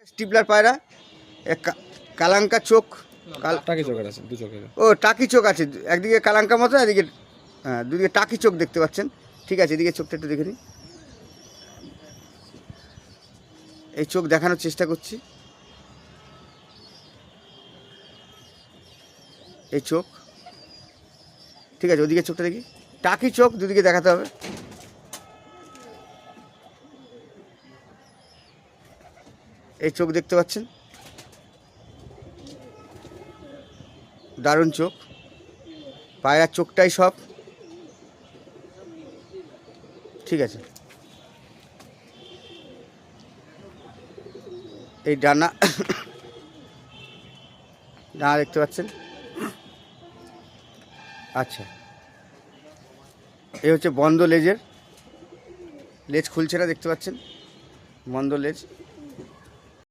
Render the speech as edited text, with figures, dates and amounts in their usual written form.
স্টিপলার পায়রা, কালাঙ্কা চোখ, টাকি চোখের আছে, দু চোখের। ও টাকি চোখ আছে, একদিকে কালাঙ্কা মতো, এদিকে হ্যাঁ দুদিকে টাকি চোখ দেখতে পাচ্ছেন। ঠিক আছে, এদিকে চোখটা একটু দেখে নিই। এই চোখ দেখানোর চেষ্টা করছি। এই চোখ, ঠিক আছে, ওদিকে চোখটা দেখি। টাকি চোখ, দুদিকে দেখাতে হবে। এই চোখ দেখতে পাচ্ছেন, দারুণ চোখ, পায়রার চোখটাই সব। ঠিক আছে, এই ডানা ডানা দেখতে পাচ্ছেন। আচ্ছা, এই হচ্ছে বন্ধ লেজের, লেজ খুলছে না, দেখতে পাচ্ছেন, বন্ধ লেজ।